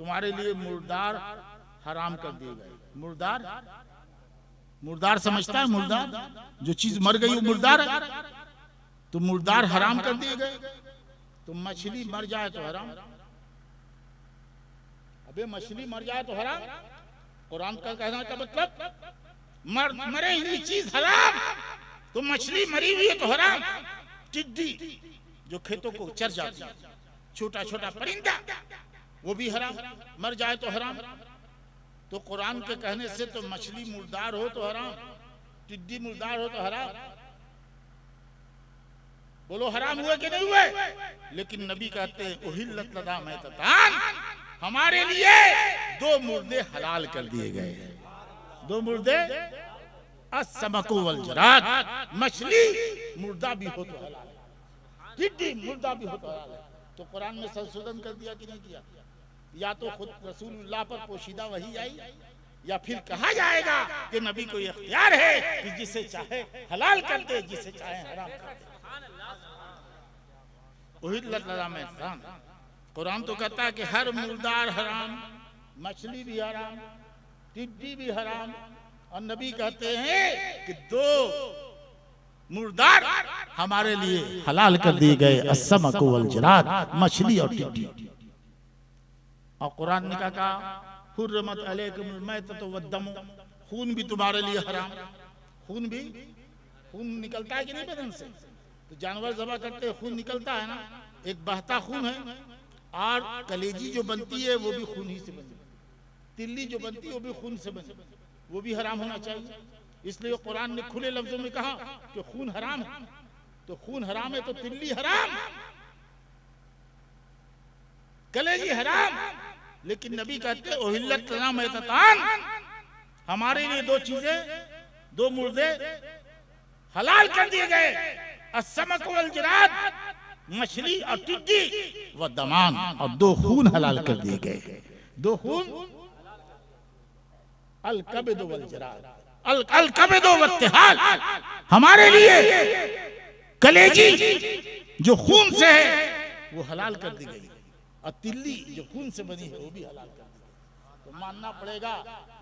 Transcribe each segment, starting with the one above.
तुम्हारे लिए मुर्दार हराम कर दिए गए। मुर्दार, मुर्दार समझता है? मुर्दार जो चीज मर गई वो मुर्दार है, तो मुर्दार हराम कर दिए गए। तो मछली मर जाए तो हराम। अबे मछली मर जाए तो हराम, कुरान का कहना का मतलब मरे हुई चीज हराम। तो मछली मरी हुई है तो हराम। टिड्डी जो खेतों को चर जाती है, छोटा छोटा परिंदा, वो भी हराम, मर जाए तो हराम। तो कुरान के कहने से तो मछली मुर्दार हो तो हराम, टिड्डी मुर्दार हो तो हराम। बोलो हराम हुए कि नहीं हुए? लेकिन नबी कहते हैं उहिल्लत लना मैततान, हमारे लिए दो मुर्दे हलाल कर दिए गए हैं। दो मुर्दे, अस्समकु वल जराद, मछली मुर्दा भी हो तो हलाल है, टिड्डी मुर्दा भी हो तो हलाल है। तो कुरान में संशोधन कर दिया कि नहीं किया? या तो खुद रसूलुल्लाह पर पोशीदा वही आई, या फिर कहा जाएगा कि नबी को इख्तियार है कि जिसे चाहे हलाल कर दे, जिसे चाहे हराम कर दे। उहिल्लत लना मैततान, कुरान तो कहता है कि हर मुर्दार हराम, मछली भी हराम, टिड्डी भी हराम। और नबी कहते हैं कि दो मुर्दार हमारे लिए हलाल कर दिए गए, अस्समकु वल जराद, मछली और टिड्डी। और कुरान ने कहा हुर्रमत अलैकुमुल मैततु वद्दम, खून भी तुम्हारे लिए हराम। खून भी, खून निकलता है कि नहीं बदन से? तो जानवर ज़बह करते हैं खून निकलता है ना, एक बहता खून है। और कलेजी जो बनती है वो भी खून ही से बनी, तिल्ली जो बनती है वो भी खून से बनी, वो भी हराम होना चाहिए। इसलिए कुरान ने खुले लफ्जों में कहा कि खून हराम है। तो खून हराम है तो तिल्ली हराम, कलेजी हराम। लेकिन नबी कहते उहिल्लत लना मैततान, हमारे लिए दो चीजें, दो मुर्दे हलाल कर दिए गए, अस्समक वल जराद, मछली और टिड्डी, व दमान, और दो खून हलाल कर दिए गए। दो खून, अल कबद वल जराद, अल कबद वत्तिहाल, हमारे लिए कलेजी जो खून से है वो हलाल कर दी गई, और तिल्ली जो खून से बनी है वो भी हलाल कर दी गई। तो मानना पड़ेगा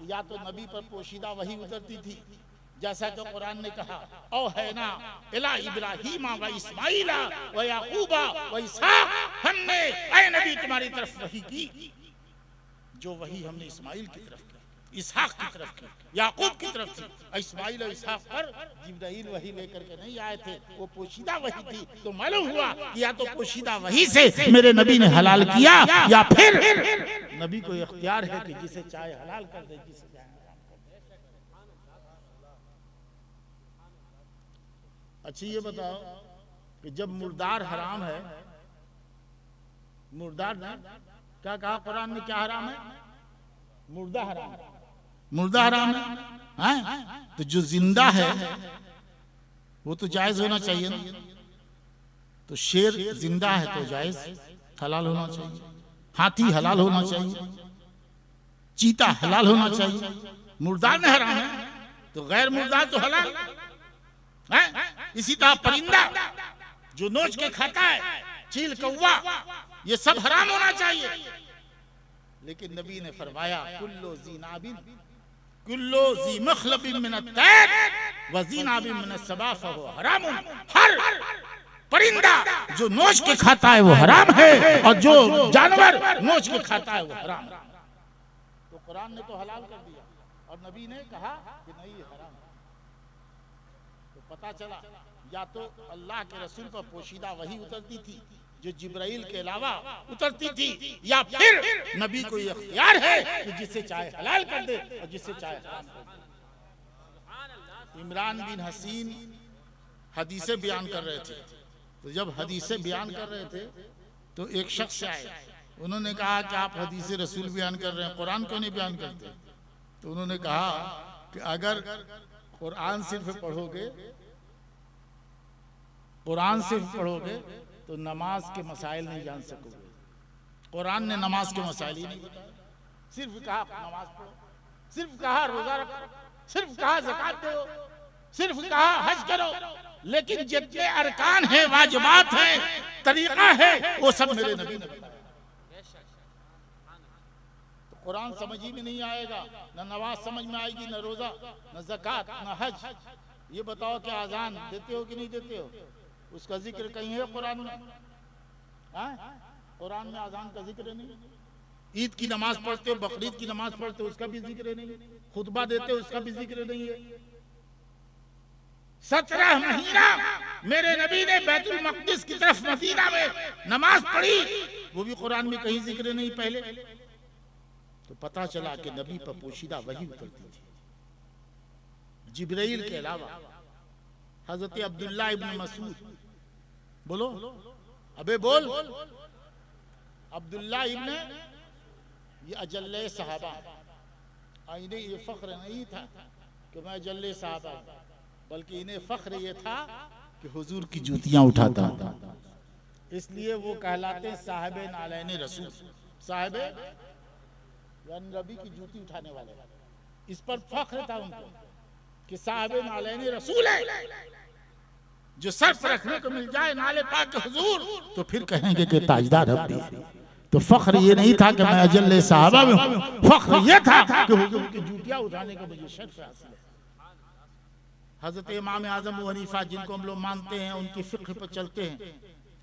या तो नबी पर पोशीदा वही उतरती थी, जैसा कि कुरान ने कहा औ है ना इला इब्राहीमा व इस्माइला व याकूबा व इसहाक, हमने ऐ नबी तुम्हारी तरफ वही की जो वही हमने इस्माइल की तरफ की, इसहाक की तरफ की, याकूब की तरफ थी। इस्माइल और इसहाक पर जिब्राइल वही लेकर के नहीं आए थे, वो पोशीदा वही थी। तो मालूम हुआ कि या तो पोशीदा वही से मेरे नबी ने हलाल किया, या फिर नबी को इख्तियार है कि जिसे चाहे हलाल कर दे, जिसे चाहे हराम कर दे। अच्छा ये बताओ कि जब मुर्दार हराम है, मुर्दार ना क्या कहा कुरान ने, क्या हराम है? मुर्दा हराम है, मुर्दा हराम है। तो जो जिंदा है वो तो जायज होना चाहिए ना। तो शेर जिंदा है तो जायज हलाल होना चाहिए, हाथी हलाल होना चाहिए, चीता हलाल होना चाहिए। मुर्दार में हराम है तो गैर मुर्दार तो हलाल है। इसी तरह परिंदा जो नोच के खाता है, चील, कौवा, ये सब हराम होना चाहिए। लेकिन नबी ने फरमाया कुल्लो ज़ीनाबिन, कुल्लो ज़ी मखलबिन मिन अत्तैर व ज़ीनाबिन मिन अस्सबा फहुव हराम। हर परिंदा जो नोच के खाता है वो हराम है, और जो जानवर नोच के खाता है वो हराम है। तो कुरान ने तो हलाल कर दिया और नबी ने कहा कि नहीं ये हराम है। तो पता चला या तो अल्लाह के रसूल पर पोशीदा वही उतरती थी जो जिब्राइल के अलावा उतरती थी, या फिर नबी को ये इख्तियार है कि जिसे चाहे हलाल कर दे और जिसे चाहे हराम कर दे। इमरान बिन हसीन हदीसें बयान कर रहे थे, तो जब हदीसें बयान कर रहे थे तो एक शख्स आए, उन्होंने कहा कि आप हदीस रसूल बयान कर रहे हैं, कुरान क्यों नहीं बयान करते? तो उन्होंने कहा कि अगर कुरान सिर्फ पढ़ोगे, कुरान सिर्फ पढ़ोगे तो नमाज के मसाइल नहीं जान सकोगे। कुरान ने नमाज के मसाइल ही नहीं बताए, सिर्फ कहा नमाज पढ़ो, सिर्फ कहा रोजा रखो, सिर्फ कहा ज़कात दो, सिर्फ कहा हज करो, लेकिन जितने अरकान हैं, वाजिबात हैं, तरीका है, वो सब मेरे नबी ने बताया। कुरान समझ ही में नहीं आएगा, न नमाज समझ में आएगी, न रोजा, न ज़कात, न हज। ये बताओ कि आजान देते हो कि नहीं देते हो? उसका जिक्र कहीं है कुरान में? कुरान में आजान का जिक्र नहीं। ईद की नमाज पढ़ते हो, बकरीद की नमाज पढ़ते हो, उसका भी जिक्र नहीं। खुतबा देते हो, उसका भी जिक्र नहीं है। 17 महीना मेरे नबी ने बैतुल मक़दिस की तरफ मदीना में नमाज पढ़ी, वो भी कुरान में कहीं जिक्र नहीं। पहले तो पता चला कि नबी पर पोशीदा वही उतरती थी, जिब्राइल के अलावा। हजरत अब्दुल्ला इब्न मसूद, बोलो अबे बोल, अब्दुल्ला इब्न, ये अजल्ले सहाबा, इन्हें ये फख्र नहीं था कि मैं अजल्ले सहाबा, बल्कि इन्हें फख्र ये था कि हुजूर की जूतियां उठाता था, इसलिए वो कहलाते हैं साहिबे नालैन रसूल। साहिबे यानी नबी की जूती उठाने वाले, इस पर फख्र था उनको कि साहिबे नालैन रसूल है। जो सर पर रखने को मिल जाए नाले पाक हुजूर, तो फिर कहेंगे कि ताजदार रब्बी है। तो फख्र ये नहीं था कि मैं अजल्ले सहाबा में हूं, फख्र ये था कि हुजूर की जूतियां उठाने का मुझे शर्फ हासिल है। हजरत इमाम आजम अबू हनीफा, जिनको हम लोग मानते हैं, उनकी फिक्र पर चलते हैं,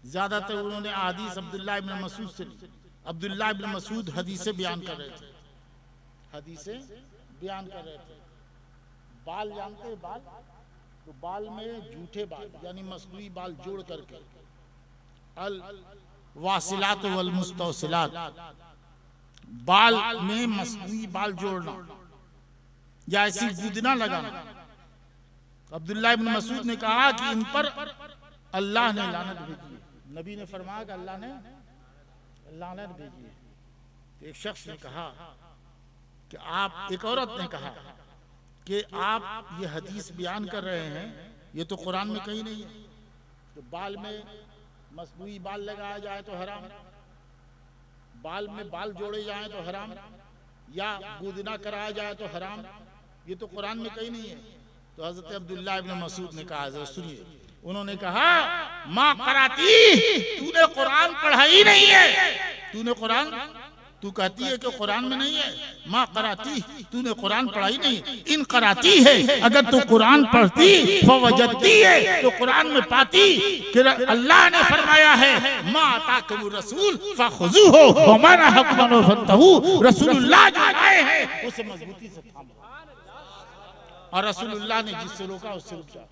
ज्यादातर उन्होंने हदीस अब्दुल्ला इब्न मसूद से, अब्दुल्ला इब्न मसूद हदीसें बयान कर रहे थे, हदीसें बयान कर रहे थे। बाल जानते हैं? बाल तो बाल में झूठे बाल यानी मसनूई बाल जोड़ करके, अल वासिलात वल मुस्तौसिलात, बाल में मसनूई बाल जोड़ना या ऐसी गुदना लगाना। अब्दुल्ला इब्न मसूद ने कहा कि इन पर अल्लाह ने लानत भेजी है। नबी ने फरमाया कि अल्लाह ने लानत भेजी है। तो एक शख्स ने कहा कि आप, एक औरत ने कहा कि आप ये हदीस बयान कर रहे हैं, ये तो कुरान में कहीं नहीं है। तो बाल में मसनूई बाल लगाया जाए तो हराम, बाल में बाल जोड़े जाए तो हराम, या गुदना कराया जाए तो हराम, ये तो कुरान में कहीं नहीं है। तो हजरत अब्दुल्ला इब्न मसूद ने कहा, सुनिए, उन्होंने कहा माँ कराती, तूने कुरान पढ़ा ही नहीं है, तूने कुरान, तू कहती है कि कुरान में नहीं है, माँ कराती, तूने कुरान पढ़ा ही नहीं। इन कराती है, अगर तू कुरान पढ़ती फवजती है तो कुरान में पाती कि अल्लाह ने फरमाया है माँ अताकुमुर रसूल फखुज़ूहु व मा नहाकुम अन्हु फंतहू। रसूलुल्लाह जो लाए हैं उसे मजबूती से थामो, और रसूलुल्लाह ने जिससे रोका उससे रुक जाओ।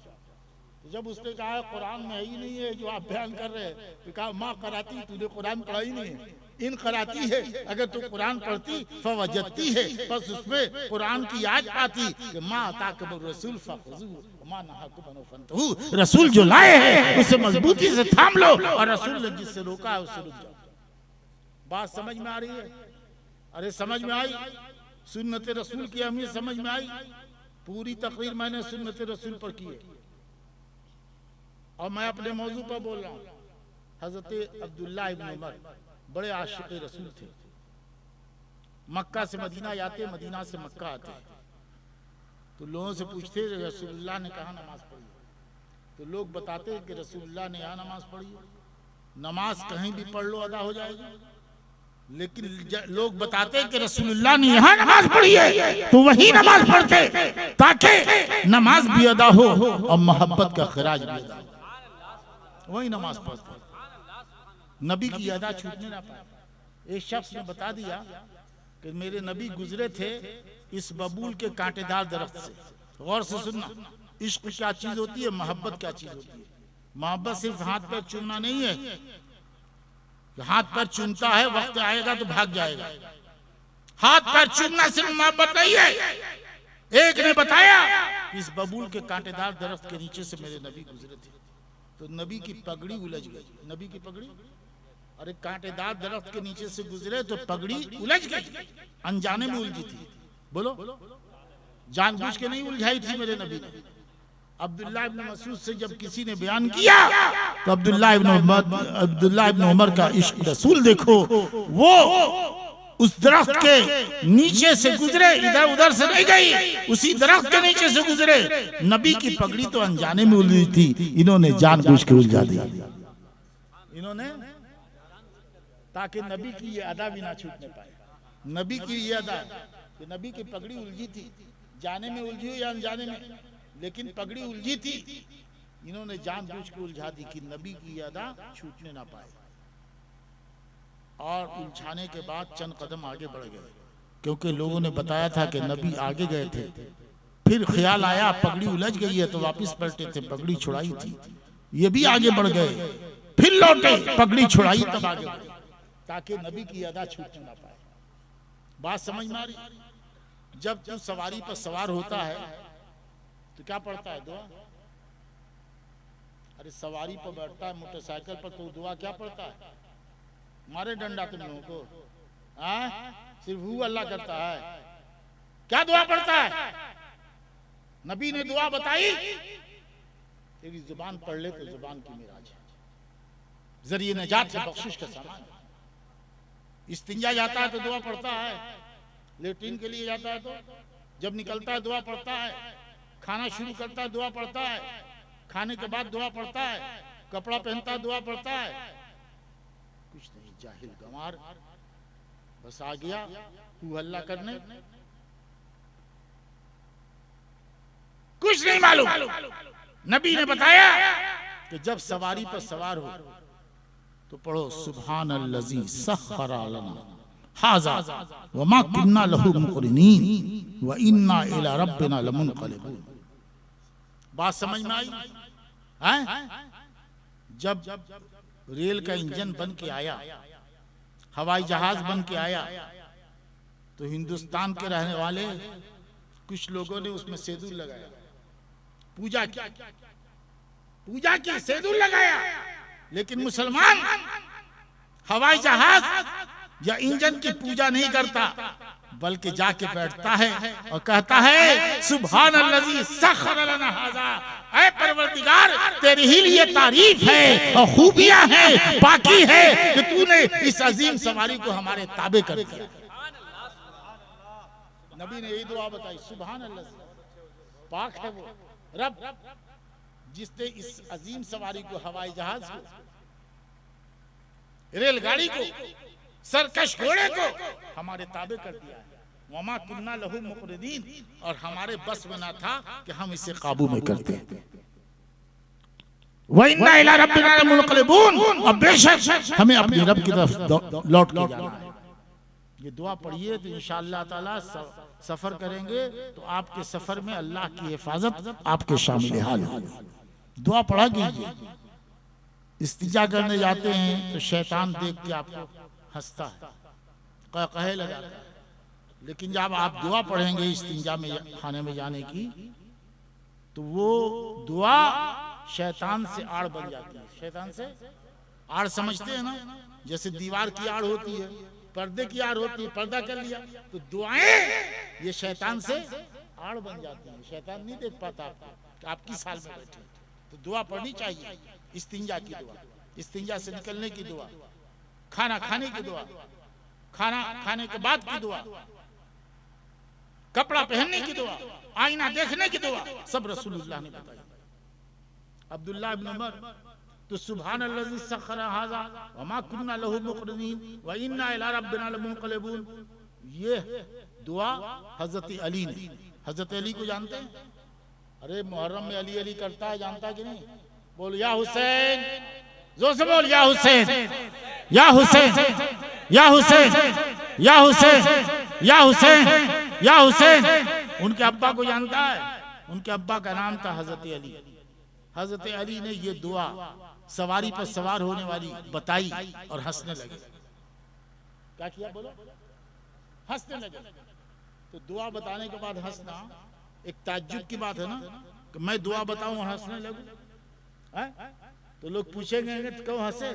तो जब उसने कहा कुरान में ही नहीं है जो आप बयान कर रहे हैं, तो कहा माँ कराती, तूने कुरान पढ़ा ही नहीं है। इन कराती है, अगर तू कुरान पढ़ती फवजती है, बस उसमें कुरान की याद आती कि माँ अताकुमुर रसूल फखुज़ूहु व मा नहाकुम अन्हु फंतहू। रसूल जो लाए हैं उसे मजबूती से थाम लो, और रसूल ने जिससे रोका है उससे रुक जाओ। बात समझ में आ रही है? अरे समझ में आई? सुन्नत रसूल की अहमियत समझ में आई? पूरी तकरीर मैंने सुन्नत रसूल पर की है, और मैं अपने मौजू पर बोल रहा हूँ। हजरत अब्दुल्ला इब्न उमर बड़े आशिक रसूल थे। मक्का से मदीना आते, मदीना से मक्का आते, तो लोगों से पूछते रसूलुल्लाह ने कहाँ नमाज पढ़ी, तो लोग बताते कि रसूलुल्लाह ने यहाँ नमाज पढ़ी। नमाज कहीं भी पढ़ लो अदा हो जाएगी, लेकिन लोग बताते कि रसूलुल्लाह ने यहाँ नमाज पढ़ी है, तो वही नमाज पढ़ते ताकि नमाज भी अदा हो और मोहब्बत का खराज भी अदा हो, वही नमाज पढ़ते, नबी की अदा छूटने ना पाए। एक शख्स ने बता दिया कि मेरे नबी गुजरे थे इस बबूल के कांटेदार दरख्त से। गौर से सुनना, इश्क क्या चीज होती है, मोहब्बत क्या चीज होती है। मोहब्बत सिर्फ हाथ पैर चूमना नहीं है, हाथ पैर चूमता है, वक्त आएगा तो भाग जाएगा। हाथ पैर चूमना सिर्फ मोहब्बत नहीं है। एक ने बताया इस बबूल के कांटेदार दरख्त के नीचे से मेरे नबी गुजरे थे, तो नबी की पगड़ी उलझ गई। नबी की पगड़ी, अरे कांटेदार दरख्त के नीचे से गुजरे तो पगड़ी उलझ गई, अनजाने में उलझी थी। बोलो, जानबूझ के नहीं उलझाई थी मेरे नबी ने। अब्दुल्ला इब्न मसूद से जब किसी ने बयान किया तो अब्दुल्ला इब्न उमर का इश्क रसूल देखो, वो उस दरख्त के नीचे से गुजरे, इधर उधर से नहीं गई, उसी दरख्त के नीचे से गुजरे। नबी की पगड़ी तो अनजाने में उलझी थी, इन्होंने जानबूझ के उलझा दी, इन्होंने, ताकि नबी की ये अदा भी ना छूटने पाए। नबी की ये अदा है कि नबी की पगड़ी उलझी थी, जाने में उलझी हो या अनजाने में, लेकिन पगड़ी उलझी थी। इन्होंने जानबूझ के उलझा दी कि नबी की अदा छूटने ना पाए, और उलझाने के बाद चंद कदम आगे बढ़ गए, क्योंकि लोगों ने बताया था कि नबी आगे गए थे। फिर ख्याल आया पगड़ी उलझ गई है, तो वापस पलटे थे, पगड़ी छुड़ाई थी। ये भी आगे बढ़ गए, फिर लौटे, पगड़ी छुड़ाई, तब आगे बढ़े, ताकि नबी की अदा छूट ना पाए। बात समझ में आ रही? जब तू सवारी पर सवार होता है तो क्या पढ़ता है? दुआ। अरे सवारी पर बैठता है मोटरसाइकिल पर, तो दुआ क्या पढ़ता है? मारे डंडा तुम लोगों को, सिर्फ हु अल्लाह करता है। क्या दुआ पढ़ता है? नबी ने दुआ बताई, तेरी जुबान पढ़ ले तो जुबान की मिराज है, जरिए नजात से बख्शिश का सामान। इस्तिंजा जाता है तो दुआ पढ़ता है, लेट्रिन के लिए जाता है तो जब निकलता है दुआ पढ़ता है, खाना शुरू करता है दुआ पढ़ता है, खाने के बाद दुआ पढ़ता है, कपड़ा पहनता है दुआ पढ़ता है। कुछ नहीं, जाहिल गंवार बस आ गया हु हल्ला करने, कुछ नहीं मालूम। नबी ने बताया कि जब सवारी पर सवार हो तो पढ़ो सुभान अल्लज़ी सख्खरा लना हाज़ा व मा कुन्ना लहू मुक़रिनीन व इन्ना इला रब्बिना लमुनक़लिबून। बात समझ में आई? हैं? जब रेल का इंजन बन के आया, हवाई जहाज बन के आया, तो हिंदुस्तान के रहने वाले कुछ लोगों ने उसमें सिंदूर लगाया, पूजा की सिंदूर लगाया। लेकिन मुसलमान हवाई जहाज या इंजन की पूजा नहीं करता, बल्कि जाके बैठता है और कहता है सुभान अल्लज़ी सख्खरा लना हाज़ा, ऐ परवरदिगार तेरी ही लिए तारीफ है और खूबियां हैं, बाकी है कि तूने इस अजीम सवारी को हमारे ताबे कर दिया। नबी ने यही दुआ बताई, सुभान अल्लज़ी, पाक है वो रब जिसने इस अजीम सवारी को, हवाई जहाज को, रेलगाड़ी को, सरकश घोड़े को हमारे ताबे कर दिया है। वमा कुन्ना लहू मुक़रिनीन, और हमारे बस में ना था कि हम इसे काबू में करते। व इन्ना इला रब्बिना लमुनक़लिबून, और बेशक हमें अपने रब की तरफ लौट के जाना है। ये दुआ पढ़िए तो इंशाअल्लाह ताला सफर करेंगे तो आपके सफर में अल्लाह की हिफाजत आपके शामिल हाल होगी। दुआ पढ़ा कीजिए। इस्तिंजा करने जाते हैं तो शैतान देख के आपको हंसता है, कहे लगाता है, लेकिन जब आप दुआ पढ़ेंगे इस्तिंजा में, खाने में जाने की, तो वो दुआ शैतान से आड़ बन जाती है। शैतान से आड़ समझते हैं ना, जैसे दीवार की आड़ होती है, पर्दे की आड़ होती है, पर्दा कर लिया, तो दुआएं ये शैतान से आड़ बन जाती है। शैतान नहीं देख पाता आपको, आप किस हाल में बैठे। तो दुआ पढ़नी चाहिए, इस्तिंजा की दुआ, इस्तिंजा से निकलने की दुआ, खाना खाने की दुआ, खाना खाने के बाद की दुआ, कपड़ा पहनने की दुआ, आईना देखने की दुआ, सब रसूलुल्लाह ने बताई। अब्दुल्लाह इब्न उमर तो सुभान अल्लज़ी सख्खरा हाज़ा व मा कुन्ना लहू मुक़रिनीन व इन्ना इला रब्बिना लमुनक़लिबून, ये दुआ हजरत अली ने, हजरत अली को जानते हैं? अरे मुहर्रम में अली अली करता है, जानता कि नहीं? बोल या हुसैन, जोर से बोल या हुसैन, या हुसैन, या हुसैन, या हुसैन, या हुसैन, या हुसैन। उनके अब्बा को जानता है? उनके अब्बा का नाम था हजरत अली। हजरत अली ने ये दुआ सवारी पर सवार होने वाली बताई और हंसने लगे। क्या किया बोलो? हंसने लगे। तो दुआ बताने के बाद हंसना एक ताज्जुब की बात है ना, कि मैं दुआ बताऊं और हंसने लगूं। तो लोग पूछेंगे क्यों हंसे?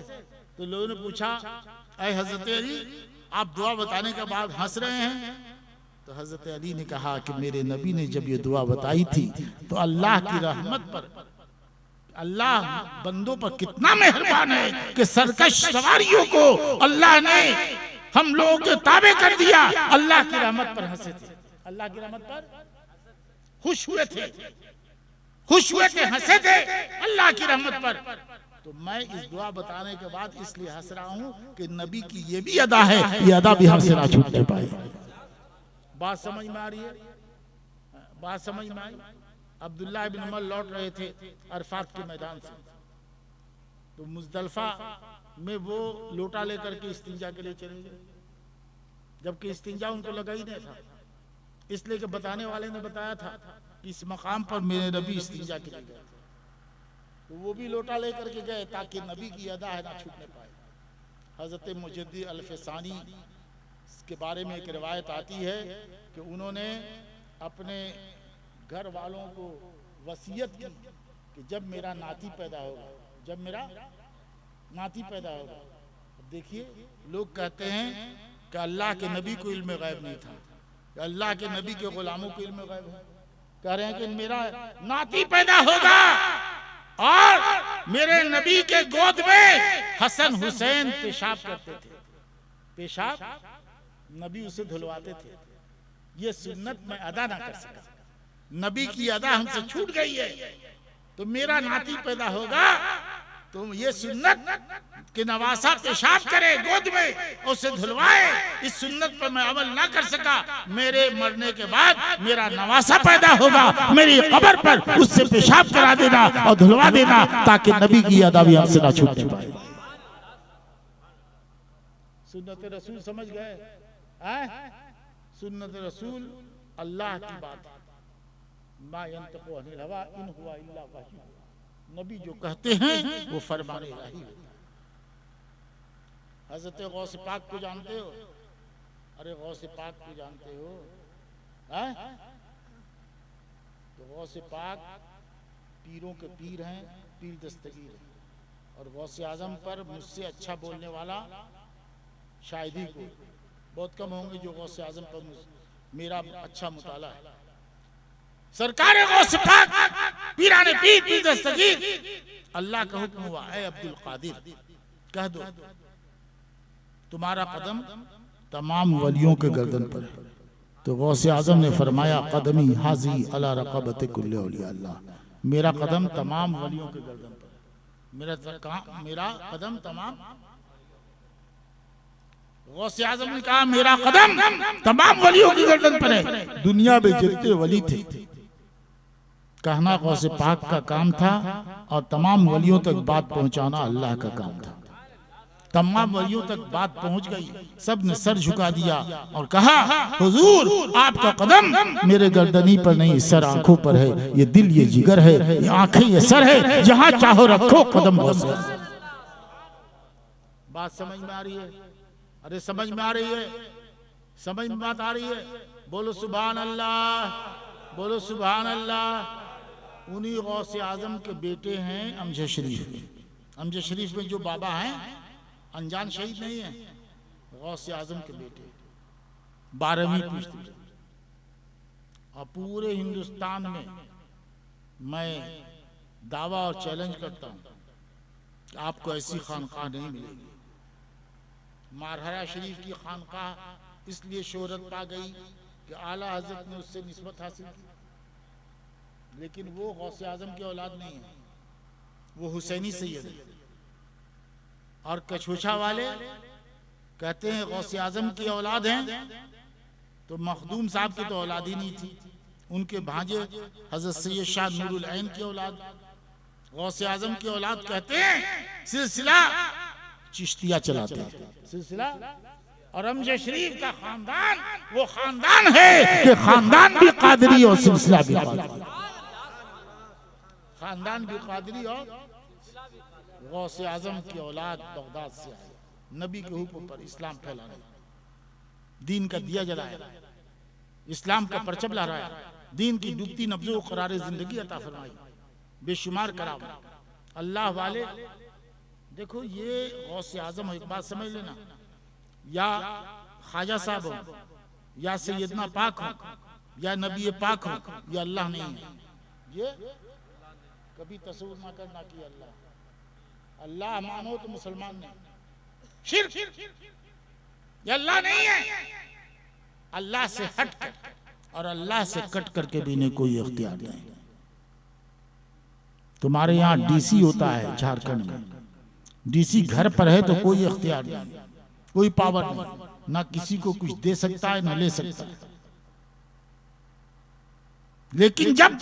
तो लोगों ने पूछा ऐ हजरत अली, आप दुआ बताने के बाद हंस रहे हैं? तो हजरत अली ने कहा कि मेरे नबी ने जब ये दुआ बताई थी तो अल्लाह की रहमत पर, अल्लाह बंदों पर कितना मेहरबान है कि सरकश सवारियों को अल्लाह ने हम लोगों के ताबे कर दिया। अल्लाह की रहमत पर हंसे थे, अल्लाह की रहमत पर खुश हुए थे, खुश हुए थे, हंसे थे अल्लाह की रहमत पर। तो तो मैं इस दुआ बताने के बाद इसलिए हंस रहा हूं कि नबी की ये भी अदा है, ये अदा भी हमसे ना छूटने पाए। बात समझ में आ रही है? बात समझ में आई? अब्दुल्लाह इब्न उमर लौट रहे थे अरफात के मैदान से, तो मुजदलफा में वो लोटा लेकर के इस्तिंजा के लिए चले गए, जबकि इस्तिंजा उनको लगा ही नहीं था, इसलिए कि बताने वाले ने बताया था कि इस मकाम पर मेरे नबी इस्तिंजा के लिए गए, तो वो भी लोटा लेकर के गए ताकि नबी की अदा है ना छूटने पाए। हजरत मुजद्दिद अल-फ़सानी के बारे में एक रिवायत आती है कि उन्होंने अपने घर वालों को वसीयत की कि जब मेरा नाती पैदा होगा, जब मेरा नाती पैदा होगा। देखिए, लोग कहते हैं कि अल्लाह के नबी को इल्म गैब नहीं था, अल्लाह के नबी के गुलामों को इल्म गैब है। कह रहे हैं कि मेरा नाती पैदा होगा और मेरे नबी के गोद में हसन हुसैन पेशाब करते थे, पेशाब नबी उसे धुलवाते थे। ये सुन्नत मैं अदा ना कर सका, नबी की अदा हमसे छूट गई है, तो मेरा नाती पैदा होगा तो ये सुन्नत कि नवासा पेशाब करे गोद में और उसे धुलवाए, इस सुन्नत पर मैं अमल ना कर सका। मेरे मरने के बाद मेरा नवासा पैदा होगा, मेरी कब्र पर उससे पेशाब करा देना और धुलवा देना ताकि नबी की अदा भी हमसे ना छूट पाए। सुन्नत रसूल समझ गए? सुन्नत रसूल अल्लाह की बात है, मा यंतकु अनिल हवा इन हुवा इल्ला वही। नबी जो कहते हैं वो फरमाने इलाही होता है। हजरत गौस पाक को जानते हो? अरे गौस पाक को जानते हो? तो गौस पाक पीरों के पीर हैं, पीर दस्तगीर हैं, और गौस आजम पर मुझसे अच्छा बोलने वाला शायद ही को बहुत कम होंगे जो गौस आजम पर मेरा अच्छा मुताला है। सरकार गौस पाक पीराने पीर, पीर दस्तगीर, अल्लाह का हुक्म हुआ, ऐ अब्दुल कादिर कह दो तुम्हारा कदम तमाम वलियों के गर्दन पर है। तो गौस आजम ने फरमाया, कदमी हाजी अला रक़बत कुल्ले औलिया अल्लाह, मेरा कदम तमाम वलियों के गर्दन पर है। मेरा कदम तमाम, गौस आजम ने कहा मेरा कदम तमाम वलियों की गर्दन पर है। दुनिया में जितने वली थे, कहना गौस पाक का काम था और तमाम वलियों तक बात पहुंचाना अल्लाह का काम था। तमाम वलियों तक बात पहुंच गई, सब ने सर झुका दिया और कहा, हुजूर आपका कदम मेरे गर्दनी पर नहीं, सर आंखों पर है, ये दिल ये जिगर है, ये आंखें ये सर है, जहां चाहो रखो कदम गौस। बात समझ में आ रही है? अरे समझ में आ रही है? समझ में बात आ रही है? बोलो सुभान अल्लाह, बोलो सुभान अल्लाह। उन्हीं गौस आजम के बेटे हैं अमजद शरीफ। अमजद शरीफ में जो बाबा हैं अनजान शहीद नहीं है, गौस आजम के बेटे 12वीं पुश्ती। और पूरे हिंदुस्तान में मैं दावा और चैलेंज करता हूं कि आपको ऐसी खानकाह नहीं मिलेगी। मारहरा शरीफ की खानकाह इसलिए शोहरत पा गई कि आला हजरत ने उससे निस्बत हासिल की, लेकिन वो गौस आजम की औलाद नहीं है, वो हुसैनी सैयद है। और कछोछा वाले कहते हैं गौस आजम की औलाद हैं, तो मखदूम साहब की तो औलाद ही नहीं थी, उनके भांजे हजरत सैयद शाह नूरुल ऐन की औलाद गौस आजम की औलाद कहते हैं। सिलसिला चिश्तिया चलाते हैं सिलसिला, और अमजद शरीफ का खानदान वो खानदान है कि खानदान भी कादरी और सिलसिला भी कादरी, खानदान भी कादरी और गौस आजम की औलाद बगदाद से आई, नबी के हुक्म पर इस्लाम फैलाने, दीन का दिया जलाया, इस्लाम का परचम लहराया, दीन की डूबती नब्जों को करारे जिंदगी अता फरमाई, बेशुमार कराम। अल्लाह वाले देखो, ये गौस आजम हो, एक बात समझ लेना, या ख्वाजा साहब हो, या सैयदना पाक हो, या नबी पाक हो, या अल्लाह नहीं है। ये कभी तस्वीर ना करना कि अल्लाह मानो तो मुसलमान नहीं, शिर्क, ये अल्लाह नहीं है। अल्लाह से हट कर और अल्लाह से कट करके भी नहीं कोई इख्तियार नहीं। तुम्हारे यहाँ डीसी होता है झारखंड में, डीसी घर पर है तो कोई इख्तियार नहीं, कोई पावर नहीं, ना किसी को कुछ दे सकता है ना ले सकता है। लेकिन जब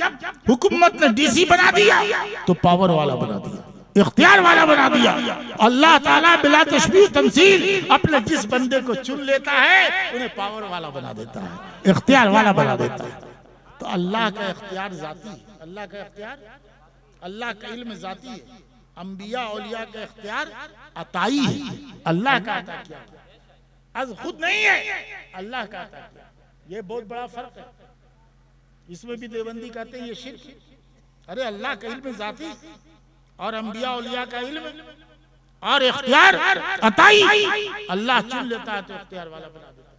हुकूमत ने डीसी बना दिया तो पावर वाला बना दिया, इख्तियार वाला बना दिया। अल्लाह ताला बिला तशबीह तमसील अपने जिस बंदे को चुन लेता है उन्हें पावर वाला बना देता है, इख्तियार वाला बना देता है। तो अल्लाह का इख्तियार जाती है, अल्लाह का इख्तियार, अल्लाह का इल्म जाती है, अंबिया औलिया का इख्तियार अताई है, अल्लाह का अता किया, आज खुद नहीं है, अल्लाह का अता किया। ये बहुत बड़ा फर्क है। इसमें भी देवबंदी कहते हैं ये शिर्क है। अरे अल्लाह का इल्म जाती और अंबिया औलिया का इल्म और इख्तियार अताई, अल्लाह चुन लेता है तो इख्तियार वाला बना देता है।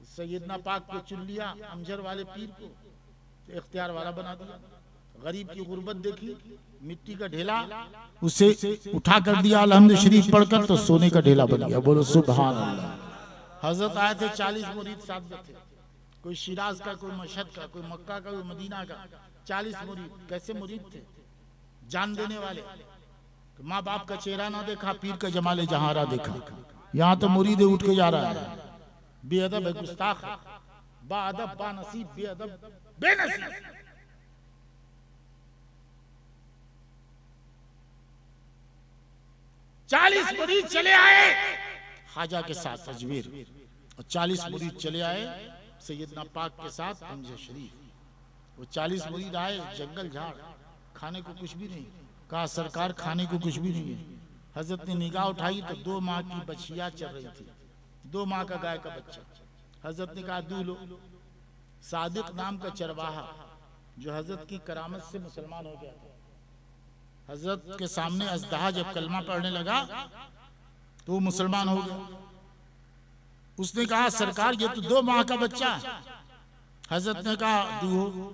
सैयदना पाक को चुन लिया, अमजर वाले पीर को तो इख्तियार वाला बना दिया। गरीब की गुर्बत देखी, मिट्टी का ढेला उसे उठा कर दिया, अलहम्द शरीफ पढ़कर तो सोने का ढेला बन गया। बोलो सुभान अल्लाह। हजरत आए थे 40 मुरीद साथ में थे, कोई शिराज का, कोई मशहद का, कोई मक्का का, कोई मदीना का, 40 मुरीद। कैसे मुरीद थे? जान देने वाले। माँ बाप का चेहरा ना देखा, पीर का जमाले जहारा देखा। यहाँ तो मुरीद उठ के जा रहा है, बेअदब है, गुस्ताख है, बाअदब, बानसीब, बेअदब, बेनसीब। चालीस मुरीद चले आए ख्वाजा के साथ अजमेर, और 40 मुरीद चले आए सैयदना पाक के साथ अमजद शरीफ। वो 40 मुरीद आए, जंगल झाड़, खाने को कुछ भी नहीं। कहा सरकार खाने को कुछ भी नहीं है। हजरत ने निगाह उठाई तो 2 माह की बछिया चल रही थी, 2 माह का गाय का बच्चा। हजरत ने कहा दूध लो। सादिक नाम का चरवाहा जो हजरत की करामत से मुसलमान हो गया था, हजरत के सामने अजदहा जब कलमा पढ़ने लगा तो वो मुसलमान हो गया। उसने कहा सरकार ये तो 2 माह का बच्चा है। हजरत ने कहा दूहो।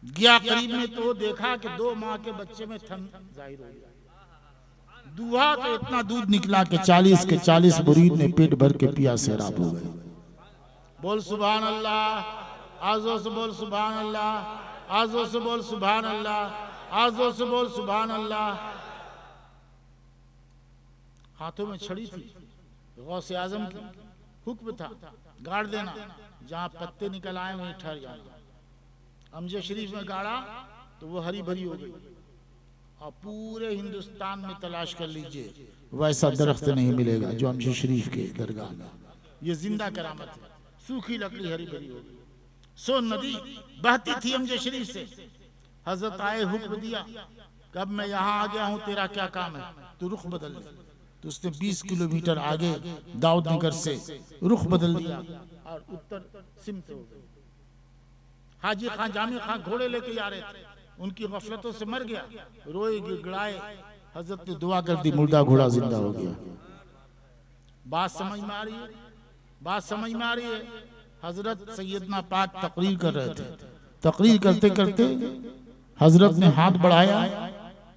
गया करीब में तो देखा कि 2 माह के बच्चे में थन जाहिर हो गया। दूहा तो इतना दूध निकला कि 40 के 40 मुरीद ने पेट भर के पिया सैराब हो गए। बोल सुभान अल्लाह, आजो से बोल सुभान अल्लाह, आजो से बोल सुभान अल्लाह, आजो से बोल सुभान अल्लाह। हाथों में छड़ी थी, गौसे आजम की हुक्म था गाड़ देना, जहां पत्ते निकल आए वहीं ठहर जाना। अमजद शरीफ में गाड़ा तो वो हरी भरी हो गई। और पूरे हिंदुस्तान में तलाश कर लीजिए वैसा दरख्त नहीं मिलेगा जो अमजद शरीफ के दरगाह में। ये जिंदा करामत है। सूखी लकड़ी हरी भरी हो गई। सोन नदी बहती थी अमजद शरीफ से। हजरत आए, हुक्म दिया कब मैं यहाँ आ गया हूँ, तेरा क्या काम है, तो रुख बदल ले। तो उसने 20 किलोमीटर आगे दाऊद नगर से रुख बदल दिया और उत्तर सिमत हो गई। हाजी खान, जामी खान घोड़े लेके जा रहे थे, उनकी गफलतों से मर गया। रोए गिड़गिड़ाए, हजरत ने दुआ कर दी, मुर्दा घोड़ा जिंदा हो गया। बात समझ में आ रही है? बात समझ में आ रही है? हजरत सैयदना पाक तकरीर कर रहे थे। तकरीर करते करते हजरत ने हाथ बढ़ाया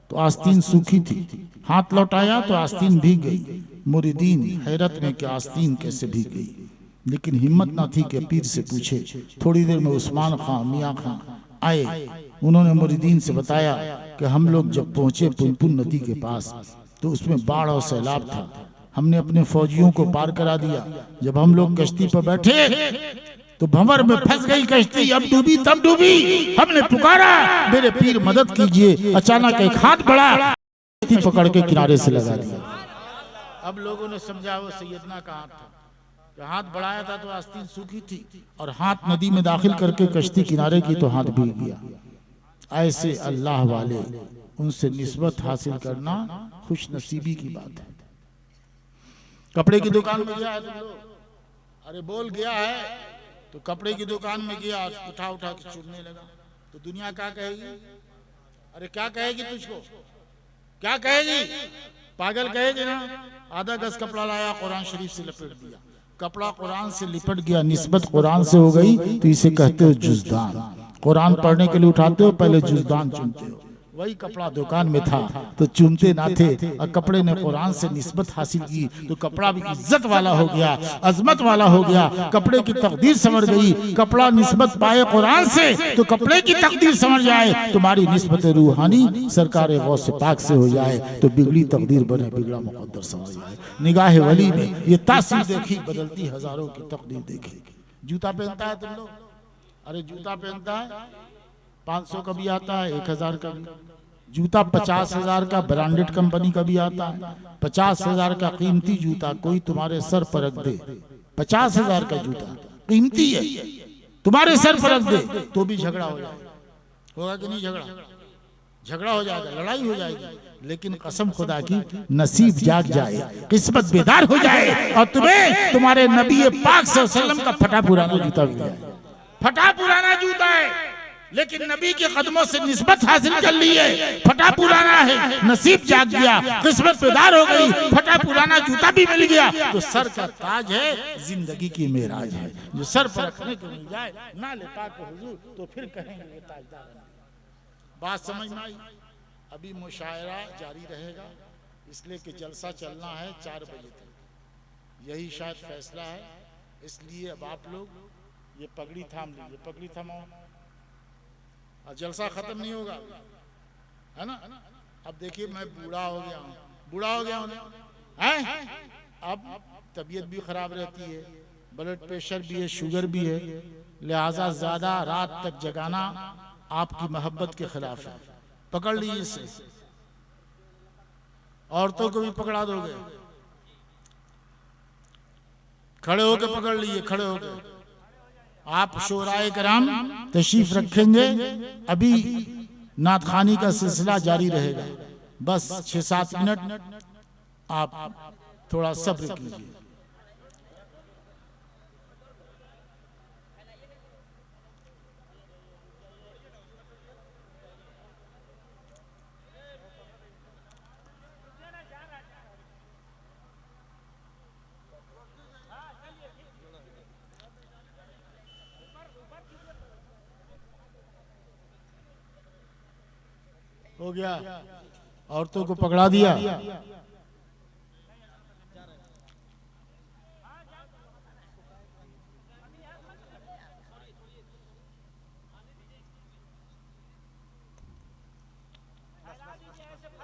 तो आस्तीन सूखी थी, हाथ लौटाया तो आस्तीन भीग गई। मुरीदीन हैरत में कि आस्तीन कैसे भीग गई, लेकिन हिम्मत ना थी कि पीर से पूछे। थोड़ी देर में उस्मान खां, मियाँ खां आए। उन्होंने मुरीदीन से बताया कि हम लोग जब पहुंचे पुनपुन नदी के पास तो उसमें बाढ़ और सैलाब था। हमने अपने फौजियों को पार करा दिया। जब हम लोग कश्ती पर बैठे तो भंवर में फंस गई कश्ती, अब डूबी तब डूबी। हमने पुकारा मेरे पीर मदद कीजिए। अचानक एक हाथ बढ़ा, कश्ती पकड़ के किनारे से लगा दिया। अब लोगों ने समझा वो सैयदना का हाथ था। हाथ बढ़ाया था तो आस्तीन सूखी थी, और हाथ नदी में दाखिल करके कश्ती किनारे की तो हाथ भीग गया। ऐसे अल्लाह वाले, उनसे निस्बत हासिल करना खुश नसीबी की बात है। कपड़े की दुकान में गया है तुम लोग, अरे बोल गया है तो कपड़े की दुकान में गया, उठा उठा के चुनने लगा, तो दुनिया क्या कहेगी? अरे क्या कहेगी तुझको, क्या कहेगी? पागल कहेगी ना। आधा गज कपड़ा लाया, कुरान शरीफ से लपेट दिया। कपड़ा कुरान से लिपट गया, निस्बत कुरान से हो गई, तो इसे कहते हो जुज़दान। कुरान पढ़ने के लिए उठाते हो, पहले जुज़दान चुनते हो, वही कपड़ा दुकान में था तो चूमते ना थे, और कपड़े ने कुरान से निस्बत हासिल की तो कपड़ा भी इज्जत वाला हो गया, अजमत वाला हो गया, कपड़े की तकदीर समझ गई। कपड़ा निस्बत पाए कुरान से तो कपड़े की तकदीर समझ जाए, तुम्हारी निस्बत रूहानी सरकार गौस पाक से हो जाए तो बिगड़ी तकदीर बने बिगड़ा मुकद्दर समझ जाए। निगाह वली में ये तासीर देखी, बदलती हजारों की तकदीर देखी। जूता पहनता है तुम लोग, अरे जूता पहनता है 500 का भी आता है, 1000 का भी। जूता 50,000 का ब्रांडेड कंपनी का भी आता है। 50,000 का कीमती जूता कोई तुम्हारे सर पर रख दे, 50,000 का जूता कीमती है, तुम्हारे सर पर रख दे तो भी झगड़ा हो जाएगा। होगा कि नहीं झगड़ा? झगड़ा हो जाएगा, लड़ाई हो जाएगी। लेकिन कसम खुदा की नसीब जाग जाए, किस्मत बेदार हो जाए और तुम्हें तुम्हारे नबी पाक सल्लल्लाहु अलैहि वसल्लम का फटा पुराना जूता मिल जाए। फटा पुराना जूता है लेकिन नबी के कदमों से निस्बत हासिल कर ली है, फटा पुराना है, नसीब जाग गया, किस्मत बेदार हो गई, फटा पुराना जूता भी मिल गया तो सर का ताज है, जिंदगी की मेराज है। जो सर पर रखने को मिल जाए ना ले पाक हुजूर तो फिर कहेंगे ये ताजदार है। बात समझ में आई? अभी मुशायरा जारी रहेगा, इसलिए कि जलसा चलना है 4 बजे तक, यही शायद फैसला है। इसलिए अब आप लोग ये पगड़ी थाम लीजिए, पगड़ी थमाओ, और जलसा खत्म नहीं होगा, है ना? अब देखिए मैं बूढ़ा हो गया हूँ, बूढ़ा हो गया हूँ हैं? अब तबीयत भी खराब रहती है, ब्लड प्रेशर भी है, शुगर भी है, लिहाजा ज्यादा रात तक जगाना आपकी मोहब्बत के खिलाफ है। पकड़ लीजिए इसे, औरतों को भी पकड़ा दोगे, खड़े होकर पकड़ लीजिए, खड़े होकर। आप शोराए कराम तशरीफ रखेंगे, अभी नात खानी का सिलसिला जारी रहेगा, बस 6-7 मिनट आप थोड़ा सब्र कीजिए। हो गया, औरतों को पकड़ा दिया।